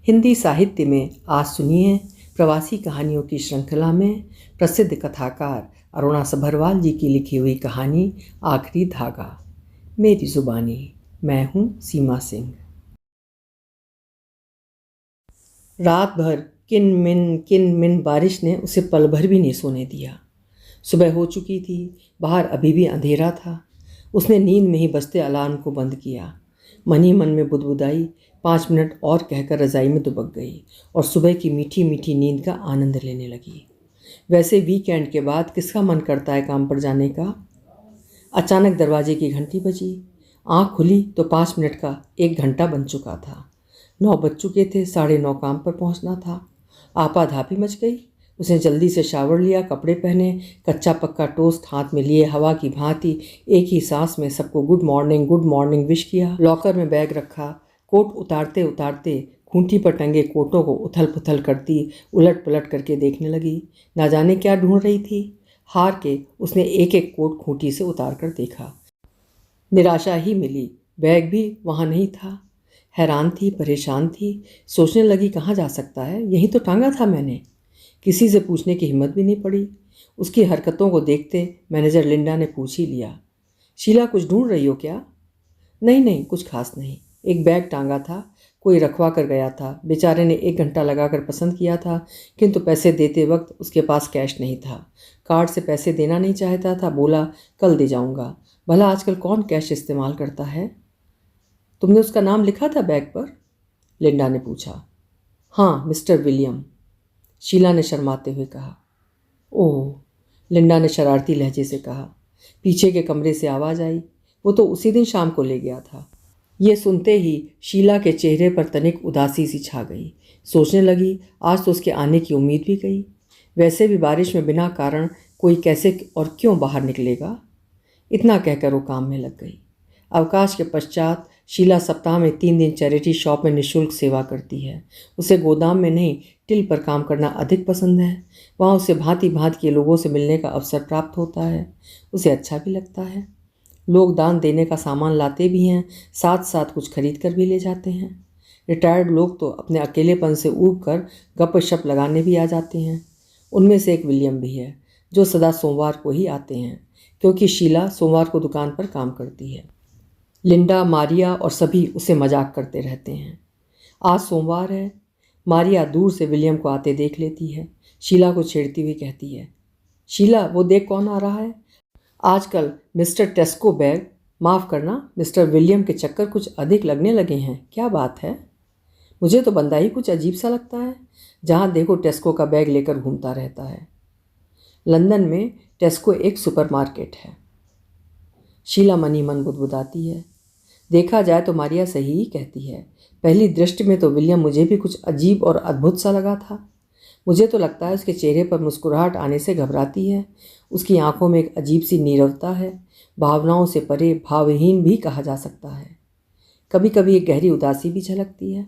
हिंदी साहित्य में आज सुनिए प्रवासी कहानियों की श्रृंखला में प्रसिद्ध कथाकार अरुणा सभरवाल जी की लिखी हुई कहानी आखिरी धागा। मेरी जुबानी। मैं हूँ सीमा सिंह। रात भर किन मिन बारिश ने उसे पल भर भी नहीं सोने दिया। सुबह हो चुकी थी, बाहर अभी भी अंधेरा था। उसने नींद में ही बजते अलार्म को बंद किया। मन ही मन में बुदबुदाई, 5 मिनट और कहकर रज़ाई में दुबक गई और सुबह की मीठी मीठी नींद का आनंद लेने लगी। वैसे वीकेंड के बाद किसका मन करता है काम पर जाने का। अचानक दरवाजे की घंटी बजी। आँख खुली तो 5 मिनट का 1 घंटा बन चुका था। 9 बज चुके थे, 9:30 काम पर पहुंचना था। आपाधापी मच गई। उसने जल्दी से शावर लिया, कपड़े पहने, कच्चा पक्का टोस्ट हाथ में लिए हवा की भांति एक ही सांस में सबको गुड मॉर्निंग विश किया। लॉकर में बैग रखा। कोट उतारते उतारते खूंटी पर टंगे कोटों को उथल पुथल करती उलट पलट करके देखने लगी। ना जाने क्या ढूंढ रही थी। हार के उसने एक एक कोट खूंटी से उतार कर देखा। निराशा ही मिली। बैग भी वहाँ नहीं था। हैरान थी, परेशान थी। सोचने लगी कहाँ जा सकता है, यहीं तो टांगा था मैंने। किसी से पूछने की हिम्मत भी नहीं पड़ी। उसकी हरकतों को देखते मैनेजर लिंडा ने पूछ ही लिया, शीला कुछ ढूंढ रही हो क्या? नहीं, कुछ खास नहीं। एक बैग टांगा था, कोई रखवा कर गया था। बेचारे ने 1 घंटा लगाकर पसंद किया था, किंतु पैसे देते वक्त उसके पास कैश नहीं था। कार्ड से पैसे देना नहीं चाहता था। बोला कल दे जाऊंगा। भला आजकल कौन कैश इस्तेमाल करता है? तुमने उसका नाम लिखा था बैग पर? लिंडा ने पूछा। हाँ, मिस्टर विलियम, शीला ने शर्माते हुए कहा। ओह, लिंडा ने शरारती लहजे से कहा। पीछे के कमरे से आवाज़ आई, वो तो उसी दिन शाम को ले गया था। ये सुनते ही शीला के चेहरे पर तनिक उदासी सी छा गई। सोचने लगी आज तो उसके आने की उम्मीद भी गई। वैसे भी बारिश में बिना कारण कोई कैसे और क्यों बाहर निकलेगा। इतना कहकर वो काम में लग गई। अवकाश के पश्चात शीला सप्ताह में 3 दिन चैरिटी शॉप में निःशुल्क सेवा करती है। उसे गोदाम में नहीं, टिल पर काम करना अधिक पसंद है। वहाँ उसे भांति भांति के लोगों से मिलने का अवसर प्राप्त होता है। उसे अच्छा भी लगता है। लोग दान देने का सामान लाते भी हैं, साथ साथ कुछ खरीद कर भी ले जाते हैं। रिटायर्ड लोग तो अपने अकेलेपन से ऊब कर गपशप लगाने भी आ जाते हैं। उनमें से एक विलियम भी है, जो सदा सोमवार को ही आते हैं, क्योंकि शीला सोमवार को दुकान पर काम करती है। लिंडा, मारिया और सभी उसे मजाक करते रहते हैं। आज सोमवार है। मारिया दूर से विलियम को आते देख लेती है। शीला को छेड़ती हुई कहती है, शीला वो देख कौन आ रहा है। आजकल मिस्टर टेस्को बैग, माफ़ करना, मिस्टर विलियम के चक्कर कुछ अधिक लगने लगे हैं। क्या बात है? मुझे तो बंदा ही कुछ अजीब सा लगता है। जहाँ देखो टेस्को का बैग लेकर घूमता रहता है। लंदन में टेस्को एक सुपरमार्केट है। शीला मन ही मन बुदबुदाती है। देखा जाए तो मारिया सही ही कहती है। पहली दृष्टि में तो विलियम मुझे भी कुछ अजीब और अद्भुत सा लगा था। मुझे तो लगता है उसके चेहरे पर मुस्कुराहट आने से घबराती है। उसकी आंखों में एक अजीब सी नीरवता है। भावनाओं से परे भावहीन भी कहा जा सकता है। कभी कभी एक गहरी उदासी भी झलकती है।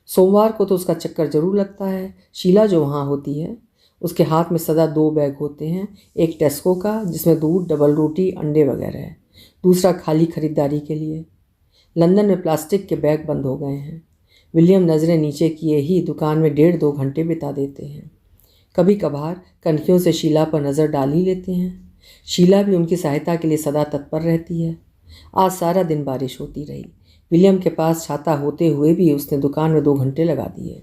सोमवार को तो उसका चक्कर जरूर लगता है। शीला जो वहाँ होती है, उसके हाथ में सदा 2 बैग होते हैं। एक टेस्को का, जिसमें दूध, डबल रोटी, अंडे वगैरह है। दूसरा खाली खरीदारी के लिए। लंदन में प्लास्टिक के बैग बंद हो गए हैं। विलियम नज़रें नीचे किए ही दुकान में 1.5-2 घंटे बिता देते हैं। कभी कभार कनखियों से शीला पर नज़र डाल ही लेते हैं। शीला भी उनकी सहायता के लिए सदा तत्पर रहती है। आज सारा दिन बारिश होती रही। विलियम के पास छाता होते हुए भी उसने दुकान में 2 घंटे लगा दिए।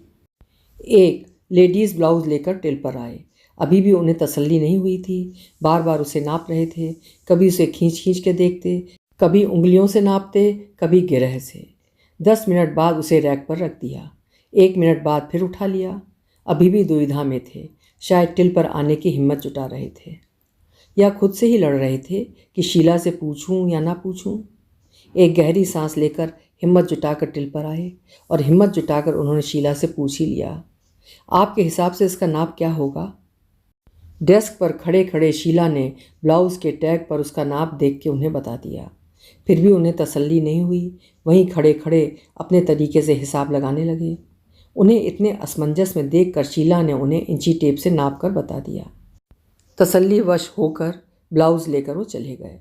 एक लेडीज़ ब्लाउज़ लेकर टिल पर आए। अभी भी उन्हें तसल्ली नहीं हुई थी। बार बार उसे नाप रहे थे। कभी उसे खींच खींच के देखते, कभी उंगलियों से नापते, कभी गिरह से। 10 मिनट बाद उसे रैक पर रख दिया। 1 मिनट बाद फिर उठा लिया। अभी भी दुविधा में थे। शायद टिल पर आने की हिम्मत जुटा रहे थे, या खुद से ही लड़ रहे थे कि शीला से पूछूं या ना पूछूं। एक गहरी सांस लेकर हिम्मत जुटाकर टिल पर आए और हिम्मत जुटाकर उन्होंने शीला से पूछ ही लिया, आपके हिसाब से इसका नाप क्या होगा? डेस्क पर खड़े खड़े शीला ने ब्लाउज़ के टैग पर उसका नाप देख के उन्हें बता दिया। फिर भी उन्हें तसल्ली नहीं हुई। वहीं खड़े खड़े अपने तरीके से हिसाब लगाने लगे। उन्हें इतने असमंजस में देखकर शीला ने उन्हें इंची टेप से नाप कर बता दिया। तसल्लीवश होकर ब्लाउज़ लेकर वो चले गए।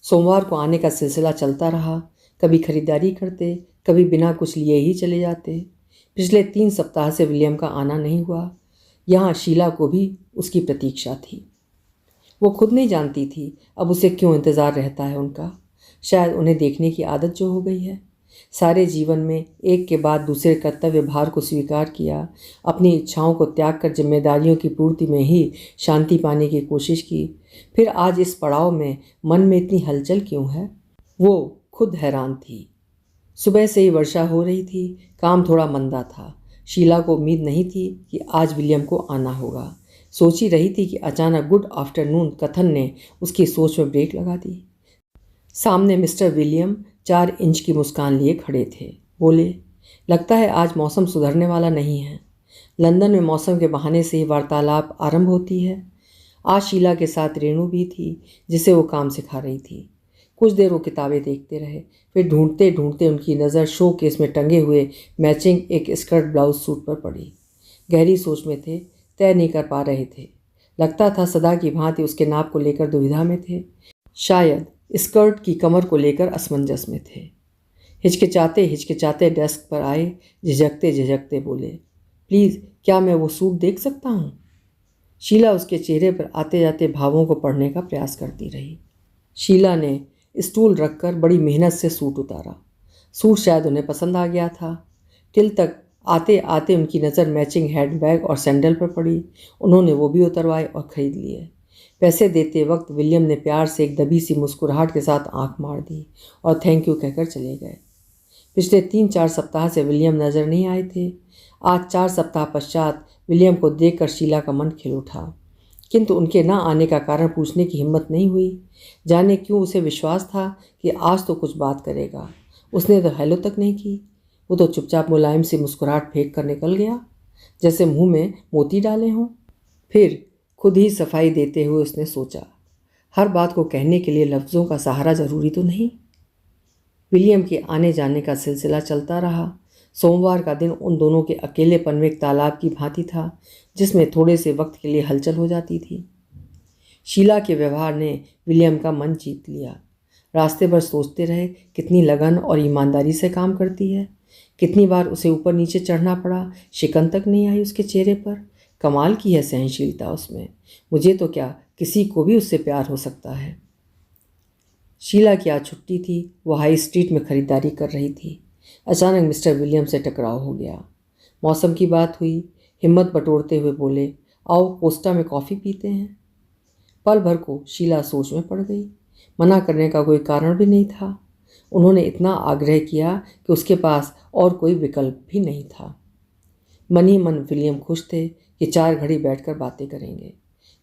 सोमवार को आने का सिलसिला चलता रहा। कभी खरीदारी करते, कभी बिना कुछ लिए ही चले जाते। पिछले 3 सप्ताह से विलियम का आना नहीं हुआ। यहाँ शीला को भी उसकी प्रतीक्षा थी। वो खुद नहीं जानती थी अब उसे क्यों इंतज़ार रहता है उनका। शायद उन्हें देखने की आदत जो हो गई है। सारे जीवन में एक के बाद दूसरे कर्तव्य भार को स्वीकार किया, अपनी इच्छाओं को त्याग कर जिम्मेदारियों की पूर्ति में ही शांति पाने की कोशिश की। फिर आज इस पड़ाव में मन में इतनी हलचल क्यों है? वो खुद हैरान थी। सुबह से ही वर्षा हो रही थी, काम थोड़ा मंदा था। शीला को उम्मीद नहीं थी कि आज विलियम को आना होगा। सोच ही रही थी कि अचानक गुड आफ्टरनून कथन ने उसकी सोच में ब्रेक लगा दी। सामने मिस्टर विलियम 4 इंच की मुस्कान लिए खड़े थे। बोले, लगता है आज मौसम सुधरने वाला नहीं है। लंदन में मौसम के बहाने से ही वार्तालाप आरंभ होती है। आज शीला के साथ रेणु भी थी, जिसे वो काम सिखा रही थी। कुछ देर वो किताबें देखते रहे, फिर ढूंढते ढूंढते उनकी नज़र शो केस में टंगे हुए मैचिंग एक स्कर्ट ब्लाउज सूट पर पड़ी। गहरी सोच में थे, तय नहीं कर पा रहे थे। लगता था सदा की भांति उसके नाप को लेकर दुविधा में थे। शायद स्कर्ट की कमर को लेकर असमंजस में थे। हिचकिचाते हिचकिचाते डेस्क पर आए, झिझकते झिझकते बोले, प्लीज़ क्या मैं वो सूट देख सकता हूँ? शीला उसके चेहरे पर आते जाते भावों को पढ़ने का प्रयास करती रही। शीला ने स्टूल रखकर बड़ी मेहनत से सूट उतारा। सूट शायद उन्हें पसंद आ गया था। टिल तक आते आते उनकी नज़र मैचिंग हैंडबैग और सैंडल पर पड़ी। उन्होंने वो भी उतरवाए और ख़रीद लिए। पैसे देते वक्त विलियम ने प्यार से एक दबी सी मुस्कुराहट के साथ आंख मार दी और थैंक यू कहकर चले गए। पिछले 3-4 सप्ताह से विलियम नज़र नहीं आए थे। आज 4 सप्ताह पश्चात विलियम को देखकर शीला का मन खिल उठा, किंतु उनके न आने का कारण पूछने की हिम्मत नहीं हुई। जाने क्यों उसे विश्वास था कि आज तो कुछ बात करेगा। उसने तो हेलो तक नहीं की। वो तो चुपचाप मुलायम सी मुस्कुराहट फेंक कर निकल गया, जैसे मुंह में मोती डाले हों। फिर खुद ही सफाई देते हुए उसने सोचा, हर बात को कहने के लिए लफ्ज़ों का सहारा ज़रूरी तो नहीं। विलियम के आने जाने का सिलसिला चलता रहा। सोमवार का दिन उन दोनों के अकेलेपन में एक तालाब की भांति था, जिसमें थोड़े से वक्त के लिए हलचल हो जाती थी। शीला के व्यवहार ने विलियम का मन जीत लिया। रास्ते भर सोचते रहे, कितनी लगन और ईमानदारी से काम करती है। कितनी बार उसे ऊपर नीचे चढ़ना पड़ा, शिकन तक नहीं आई उसके चेहरे पर। कमाल की है सहनशीलता उसमें। मुझे तो क्या, किसी को भी उससे प्यार हो सकता है। शीला की आज छुट्टी थी। वो हाई स्ट्रीट में खरीदारी कर रही थी। अचानक मिस्टर विलियम से टकराव हो गया। मौसम की बात हुई। हिम्मत बटोरते हुए बोले, आओ कोस्टा में कॉफ़ी पीते हैं। पल भर को शीला सोच में पड़ गई। मना करने का कोई कारण भी नहीं था। उन्होंने इतना आग्रह किया कि उसके पास और कोई विकल्प भी नहीं था। मन ही मन विलियम खुश थे कि 4 घड़ी बैठकर बातें करेंगे।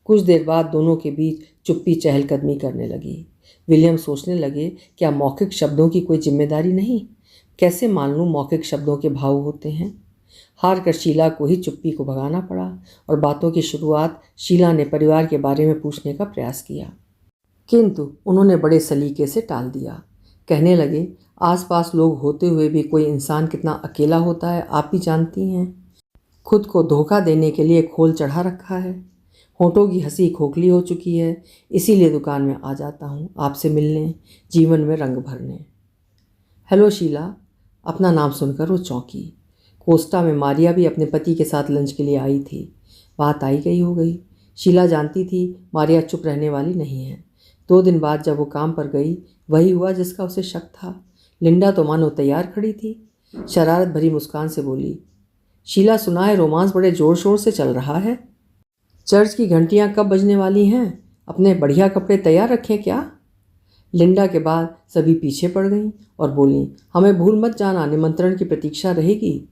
कुछ देर बाद दोनों के बीच चुप्पी चहलकदमी करने लगी। विलियम सोचने लगे, क्या मौखिक शब्दों की कोई जिम्मेदारी नहीं? कैसे मान लूँ मौखिक शब्दों के भाव होते हैं? हार कर शीला को ही चुप्पी को भगाना पड़ा और बातों की शुरुआत शीला ने परिवार के बारे में पूछने का प्रयास किया, किंतु उन्होंने बड़े सलीके से टाल दिया। कहने लगे, आसपास लोग होते हुए भी कोई इंसान कितना अकेला होता है, आप भी जानती हैं। खुद को धोखा देने के लिए खोल चढ़ा रखा है। होठों की हंसी खोखली हो चुकी है, इसीलिए दुकान में आ जाता हूँ आपसे मिलने, जीवन में रंग भरने। हेलो शीला। अपना नाम सुनकर वो चौंकी। कोस्टा में मारिया भी अपने पति के साथ लंच के लिए आई थी। बात आई गई हो गई। शीला जानती थी मारिया चुप रहने वाली नहीं है। 2 दिन बाद जब वो काम पर गई, वही हुआ जिसका उसे शक था। लिंडा तो मानो तैयार खड़ी थी। शरारत भरी मुस्कान से बोली, शीला सुना है रोमांस बड़े ज़ोर शोर से चल रहा है। चर्च की घंटियां कब बजने वाली हैं? अपने बढ़िया कपड़े तैयार रखें क्या? लिंडा के बाद सभी पीछे पड़ गईं और बोलीं, हमें भूल मत जाना, निमंत्रण की प्रतीक्षा रहेगी।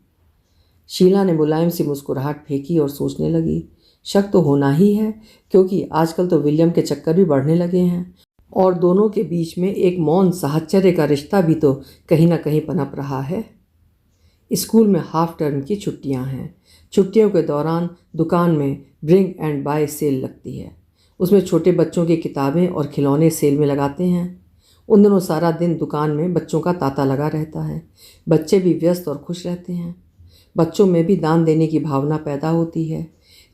शीला ने मुलायम सी मुस्कुराहट फेंकी और सोचने लगी, शक तो होना ही है, क्योंकि आजकल तो विलियम के चक्कर भी बढ़ने लगे हैं और दोनों के बीच में एक मौन साहचर्य का रिश्ता भी तो कहीं ना कहीं पनप रहा है। स्कूल में हाफ टर्म की छुट्टियां हैं। छुट्टियों के दौरान दुकान में ब्रिंग एंड बाय सेल लगती है। उसमें छोटे बच्चों की किताबें और खिलौने सेल में लगाते हैं। उन दिनों सारा दिन दुकान में बच्चों का तांता लगा रहता है। बच्चे भी व्यस्त और खुश रहते हैं। बच्चों में भी दान देने की भावना पैदा होती है।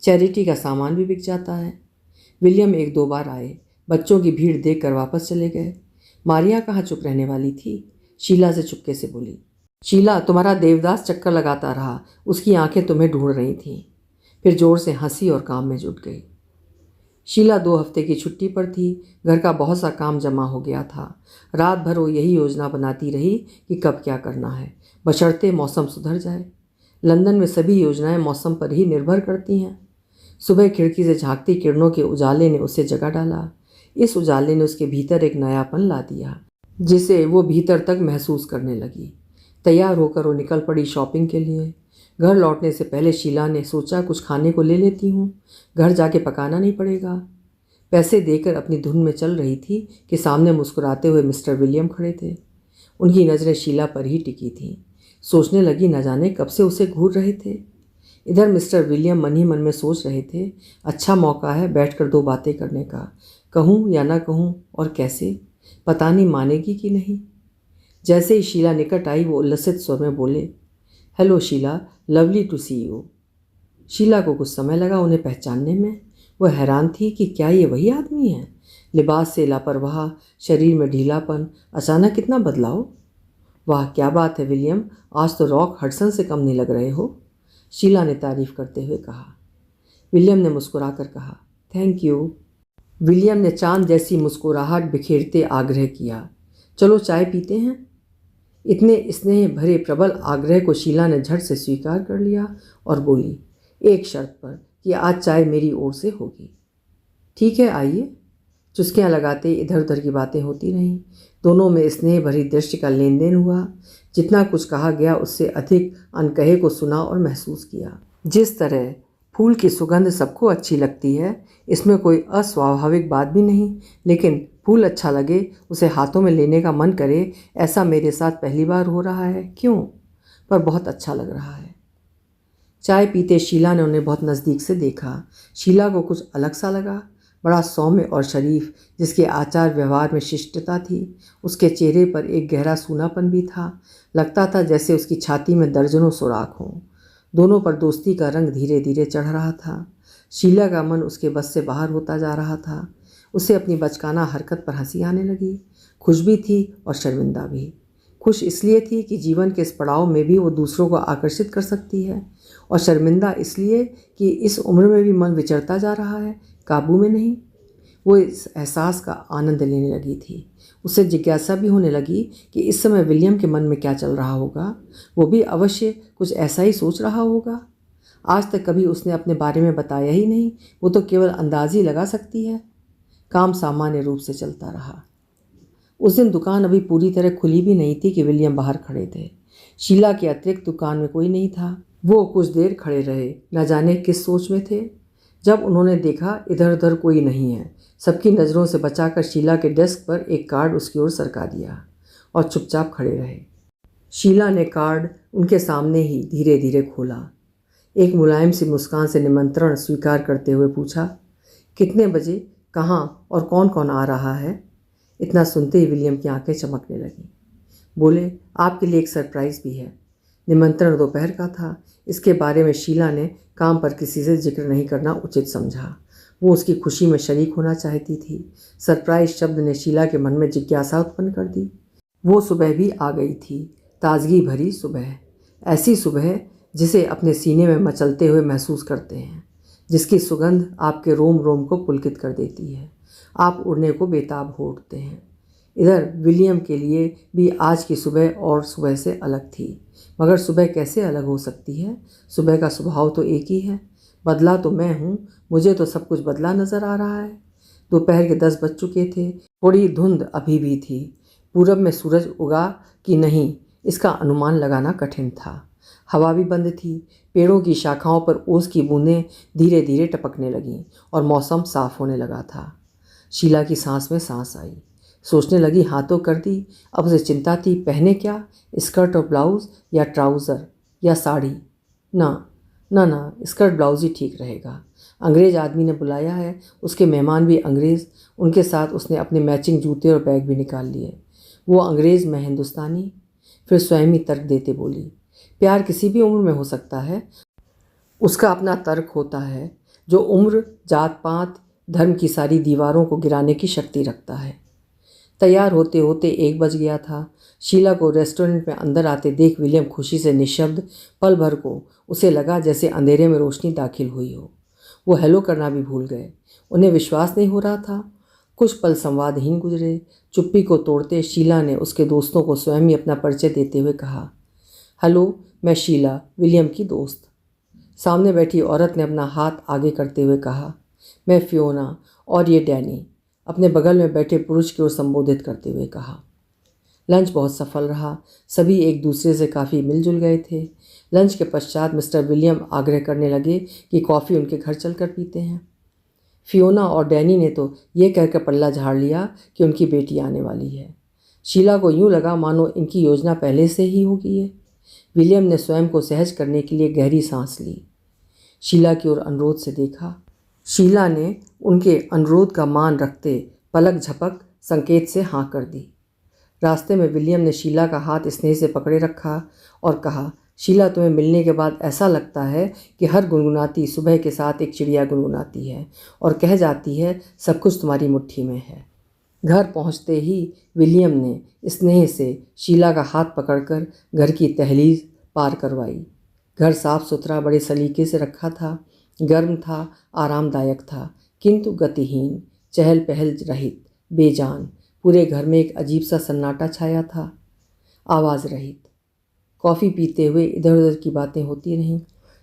चैरिटी का सामान भी बिक जाता है। विलियम 1-2 बार आए, बच्चों की भीड़ देखकर वापस चले गए। मारिया कहाँ चुप रहने वाली थी। शीला से चुपके से बोली, शीला, तुम्हारा देवदास चक्कर लगाता रहा, उसकी आंखें तुम्हें ढूंढ रही थीं। फिर जोर से हंसी और काम में जुट गई। शीला 2 हफ्ते की छुट्टी पर थी। घर का बहुत सा काम जमा हो गया था। रात भर वो यही योजना बनाती रही कि कब क्या करना है, बशर्ते मौसम सुधर जाए। लंदन में सभी योजनाएं मौसम पर ही निर्भर करती हैं। सुबह खिड़की से झांकती किरणों के उजाले ने उसे जगा डाला। इस उजाले ने उसके भीतर एक नयापन ला दिया, जिसे वो भीतर तक महसूस करने लगी। तैयार होकर वो निकल पड़ी शॉपिंग के लिए। घर लौटने से पहले शीला ने सोचा, कुछ खाने को ले लेती हूँ, घर जाके पकाना नहीं पड़ेगा। पैसे देकर अपनी धुन में चल रही थी कि सामने मुस्कुराते हुए मिस्टर विलियम खड़े थे। उनकी नज़रें शीला पर ही टिकी थीं। सोचने लगी, न जाने कब से उसे घूर रहे थे। इधर मिस्टर विलियम मन ही मन में सोच रहे थे, अच्छा मौका है बैठकर 2 बातें करने का। कहूँ या ना कहूँ, और कैसे, पता नहीं मानेगी कि नहीं। जैसे ही शीला निकट आई, वो उल्लसित स्वर में बोले, hello Sheela, lovely to see you. Sheela को कुछ समय लगा उन्हें पहचानने में। वह हैरान थी कि क्या ये वही आदमी है। लिबास से लापरवाह, शरीर में ढीलापन, अचानक कितना बदलाव। वाह, क्या बात है विलियम, आज तो रॉक हडसन से कम नहीं लग रहे हो, शीला ने तारीफ करते हुए कहा। विलियम ने मुस्कुराकर कहा, थैंक यू। विलियम ने चांद जैसी मुस्कुराहट बिखेरते आग्रह किया, चलो चाय पीते हैं। इतने स्नेह भरे प्रबल आग्रह को शीला ने झट से स्वीकार कर लिया और बोली, एक शर्त पर, कि आज चाय मेरी ओर से होगी। ठीक है, आइए। चुस्कियाँ लगाते इधर उधर की बातें होती रहीं। दोनों में स्नेह भरी दृष्टि का लेन देन हुआ। जितना कुछ कहा गया उससे अधिक अनकहे को सुना और महसूस किया। जिस तरह फूल की सुगंध सबको अच्छी लगती है, इसमें कोई अस्वाभाविक बात भी नहीं, लेकिन फूल अच्छा लगे, उसे हाथों में लेने का मन करे, ऐसा मेरे साथ पहली बार हो रहा है। क्यों? पर बहुत अच्छा लग रहा है। चाय पीते शीला ने उन्हें बहुत नज़दीक से देखा। शीला को कुछ अलग सा लगा। बड़ा सौम्य और शरीफ, जिसके आचार व्यवहार में शिष्टता थी, उसके चेहरे पर एक गहरा सूनापन भी था। लगता था जैसे उसकी छाती में दर्जनों सुराख हों। दोनों पर दोस्ती का रंग धीरे धीरे चढ़ रहा था। शीला का मन उसके बस से बाहर होता जा रहा था। उसे अपनी बचकाना हरकत पर हंसी आने लगी। खुश भी थी और शर्मिंदा भी। खुश इसलिए थी कि जीवन के इस पड़ाव में भी वो दूसरों को आकर्षित कर सकती है, और शर्मिंदा इसलिए कि इस उम्र में भी मन विचरता जा रहा है, काबू में नहीं। वो इस एहसास का आनंद लेने लगी थी। उसे जिज्ञासा भी होने लगी कि इस समय विलियम के मन में क्या चल रहा होगा। वो भी अवश्य कुछ ऐसा ही सोच रहा होगा। आज तक कभी उसने अपने बारे में बताया ही नहीं, वो तो केवल अंदाज ही लगा सकती है। काम सामान्य रूप से चलता रहा। उस दिन दुकान अभी पूरी तरह खुली भी नहीं थी कि विलियम बाहर खड़े थे। शीला के अतिरिक्त दुकान में कोई नहीं था। वो कुछ देर खड़े रहे, न जाने किस सोच में थे। जब उन्होंने देखा इधर उधर कोई नहीं है, सबकी नज़रों से बचाकर शीला के डेस्क पर एक कार्ड उसकी ओर सरका दिया और चुपचाप खड़े रहे। शीला ने कार्ड उनके सामने ही धीरे धीरे खोला। एक मुलायम सी मुस्कान से निमंत्रण स्वीकार करते हुए पूछा, कितने बजे, कहाँ और कौन कौन आ रहा है? इतना सुनते ही विलियम की आंखें चमकने लगीं। बोले, आपके लिए एक सरप्राइज़ भी है। निमंत्रण दोपहर का था। इसके बारे में शीला ने काम पर किसी से जिक्र नहीं करना उचित समझा। वो उसकी खुशी में शरीक होना चाहती थी। सरप्राइज शब्द ने शीला के मन में जिज्ञासा उत्पन्न कर दी। वो सुबह भी आ गई थी, ताजगी भरी सुबह, ऐसी सुबह जिसे अपने सीने में मचलते हुए महसूस करते हैं, जिसकी सुगंध आपके रोम रोम को पुलकित कर देती है। आप उड़ने को बेताब हो उठते हैं। इधर विलियम के लिए भी आज की सुबह और सुबह से अलग थी। मगर सुबह कैसे अलग हो सकती है? सुबह का स्वभाव तो एक ही है। बदला तो मैं हूँ, मुझे तो सब कुछ बदला नज़र आ रहा है। दोपहर के 10 बज चुके थे। थोड़ी धुंध अभी भी थी। पूरब में सूरज उगा कि नहीं, इसका अनुमान लगाना कठिन था। हवा भी बंद थी। पेड़ों की शाखाओं पर ओस की बूंदें धीरे धीरे टपकने लगीं और मौसम साफ होने लगा था। शीला की सांस में सांस आई। सोचने लगी, हाँ तो कर दी। अब उसे चिंता थी, पहने क्या, स्कर्ट और ब्लाउज़ या ट्राउज़र या साड़ी? ना ना ना, स्कर्ट ब्लाउज़ ही ठीक रहेगा। अंग्रेज़ आदमी ने बुलाया है, उसके मेहमान भी अंग्रेज़। उनके साथ उसने अपने मैचिंग जूते और बैग भी निकाल लिए। वो अंग्रेज़, मैं हिंदुस्तानी। फिर स्वयं ही तर्क देते बोली, प्यार किसी भी उम्र में हो सकता है। उसका अपना तर्क होता है, जो उम्र, जात पात, धर्म की सारी दीवारों को गिराने की शक्ति रखता है। तैयार होते होते 1 बज गया था। शीला को रेस्टोरेंट में अंदर आते देख विलियम खुशी से निशब्द। पल भर को उसे लगा जैसे अंधेरे में रोशनी दाखिल हुई हो। वो हेलो करना भी भूल गए। उन्हें विश्वास नहीं हो रहा था। कुछ पल संवादहीन गुजरे। चुप्पी को तोड़ते शीला ने उसके दोस्तों को स्वयं ही अपना परिचय देते हुए कहा, हेलो, मैं शीला, विलियम की दोस्त। सामने बैठी औरत ने अपना हाथ आगे करते हुए कहा, मैं फियोना और ये डैनी। अपने बगल में बैठे पुरुष की ओर संबोधित करते हुए कहा। लंच बहुत सफल रहा। सभी एक दूसरे से काफ़ी मिलजुल गए थे। लंच के पश्चात मिस्टर विलियम आग्रह करने लगे कि कॉफ़ी उनके घर चलकर पीते हैं। फियोना और डैनी ने तो ये कहकर पल्ला झाड़ लिया कि उनकी बेटी आने वाली है। शीला को यूँ लगा मानो इनकी योजना पहले से ही हो गई है। विलियम ने स्वयं को सहज करने के लिए गहरी सांस ली। शीला की ओर अनुरोध से देखा। शीला ने उनके अनुरोध का मान रखते पलक झपक संकेत से हाँ कर दी। रास्ते में विलियम ने शीला का हाथ स्नेह से पकड़े रखा और कहा, शीला, तुम्हें मिलने के बाद ऐसा लगता है कि हर गुनगुनाती सुबह के साथ एक चिड़िया गुनगुनाती है और कह जाती है सब कुछ तुम्हारी मुट्ठी में है। घर पहुंचते ही विलियम ने स्नेह से शीला का हाथ पकड़कर घर की दहलीज पार करवाई। घर साफ सुथरा बड़े सलीके से रखा था। गर्म था, आरामदायक था, किंतु गतिहीन, चहल पहल रहित, बेजान। पूरे घर में एक अजीब सा सन्नाटा छाया था, आवाज़ रहित। कॉफ़ी पीते हुए इधर उधर की बातें होती रहीं।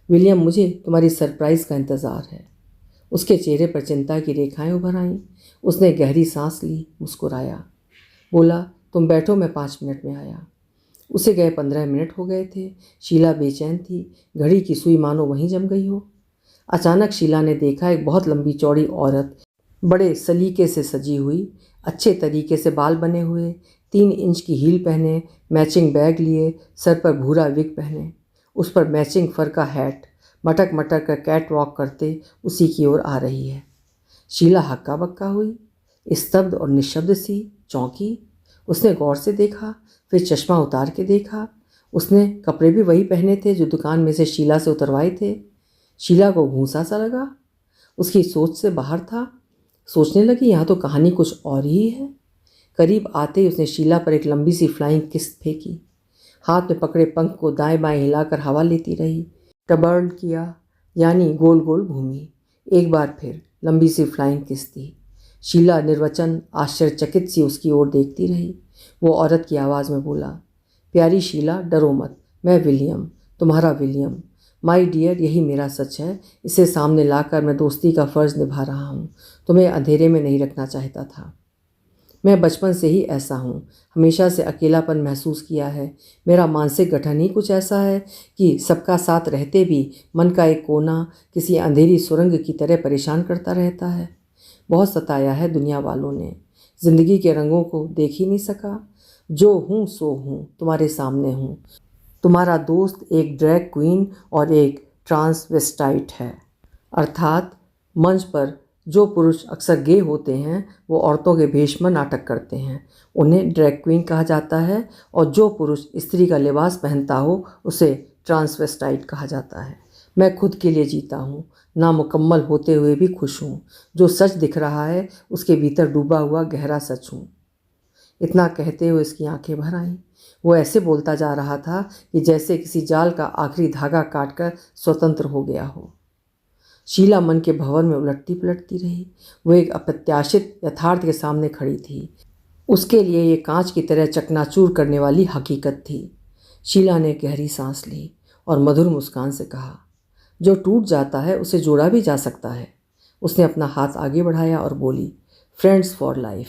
विलियम, मुझे तुम्हारी सरप्राइज़ का इंतज़ार है। उसके चेहरे पर चिंता की रेखाएं उभर आईं। उसने गहरी सांस ली, मुस्कुराया, बोला, तुम बैठो, मैं 5 मिनट में आया। उसे गए 15 मिनट हो गए थे। शीला बेचैन थी। घड़ी की सुई मानो वहीं जम गई हो। अचानक शीला ने देखा एक बहुत लंबी चौड़ी औरत, बड़े सलीके से सजी हुई, अच्छे तरीके से बाल बने हुए, 3 इंच की हील पहने, मैचिंग बैग लिए, सर पर भूरा विग पहने, उस पर मैचिंग फर का हैट, मटक मटक कर कैट वॉक करते उसी की ओर आ रही है। शीला हक्का बक्का हुई, स्तब्ध और निशब्द सी, चौंकी। उसने गौर से देखा, फिर चश्मा उतार के देखा। उसने कपड़े भी वही पहने थे जो दुकान में से शीला से उतरवाए थे। शीला को घूंसा सा लगा। उसकी सोच से बाहर था। सोचने लगी, यहाँ तो कहानी कुछ और ही है। करीब आते ही उसने शीला पर एक लंबी सी फ्लाइंग किस फेंकी। हाथ में पकड़े पंख को दाएं बाएं हिलाकर हवा लेती रही। टबर्न किया, यानी गोल गोल घूमी। एक बार फिर लंबी सी फ्लाइंग किस दी। शीला निर्वचन आश्चर्यचकित सी उसकी ओर देखती रही। वो औरत की आवाज़ में बोला, प्यारी शीला, डरो मत, मैं विलियम, तुम्हारा विलियम। माय डियर, यही मेरा सच है। इसे सामने लाकर मैं दोस्ती का फ़र्ज़ निभा रहा हूँ। तुम्हें अंधेरे में नहीं रखना चाहता था। मैं बचपन से ही ऐसा हूँ, हमेशा से अकेलापन महसूस किया है। मेरा मानसिक गठन ही कुछ ऐसा है कि सबका साथ रहते भी मन का एक कोना किसी अंधेरी सुरंग की तरह परेशान करता रहता है। बहुत सताया है दुनिया वालों ने। ज़िंदगी के रंगों को देख ही नहीं सका। जो हूँ सो हूँ, तुम्हारे सामने हूँ। तुम्हारा दोस्त एक ड्रैग क्वीन और एक ट्रांसवेस्टाइट है। अर्थात मंच पर जो पुरुष अक्सर गे होते हैं वो औरतों के भेष में नाटक करते हैं, उन्हें ड्रैग क्वीन कहा जाता है, और जो पुरुष स्त्री का लिबास पहनता हो उसे ट्रांसवेस्टाइट कहा जाता है। मैं खुद के लिए जीता हूँ, नामुकम्मल होते हुए भी खुश हूँ। जो सच दिख रहा है उसके भीतर डूबा हुआ गहरा सच हूँ। इतना कहते हुए इसकी आंखें भर आईं। वो ऐसे बोलता जा रहा था कि जैसे किसी जाल का आखिरी धागा काटकर स्वतंत्र हो गया हो। शीला मन के भंवर में उलटती पलटती रही। वो एक अप्रत्याशित यथार्थ के सामने खड़ी थी। उसके लिए ये कांच की तरह चकनाचूर करने वाली हकीकत थी। शीला ने गहरी सांस ली और मधुर मुस्कान से कहा, जो टूट जाता है उसे जोड़ा भी जा सकता है। उसने अपना हाथ आगे बढ़ाया और बोली, फ्रेंड्स फॉर लाइफ।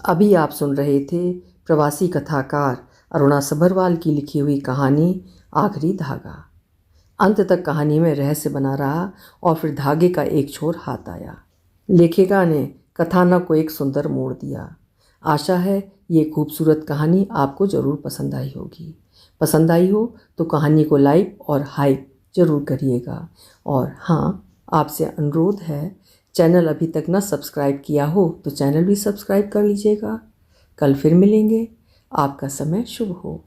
अभी आप सुन रहे थे प्रवासी कथाकार अरुणा सभरवाल की लिखी हुई कहानी आखिरी धागा। अंत तक कहानी में रहस्य बना रहा और फिर धागे का एक छोर हाथ आया। लेखिका ने कथानक को एक सुंदर मोड़ दिया। आशा है ये खूबसूरत कहानी आपको ज़रूर पसंद आई होगी। पसंद आई हो तो कहानी को लाइक और हाइप ज़रूर करिएगा। और हाँ, आपसे अनुरोध है, चैनल अभी तक ना सब्सक्राइब किया हो तो चैनल भी सब्सक्राइब कर लीजिएगा। कल फिर मिलेंगे। आपका समय शुभ हो।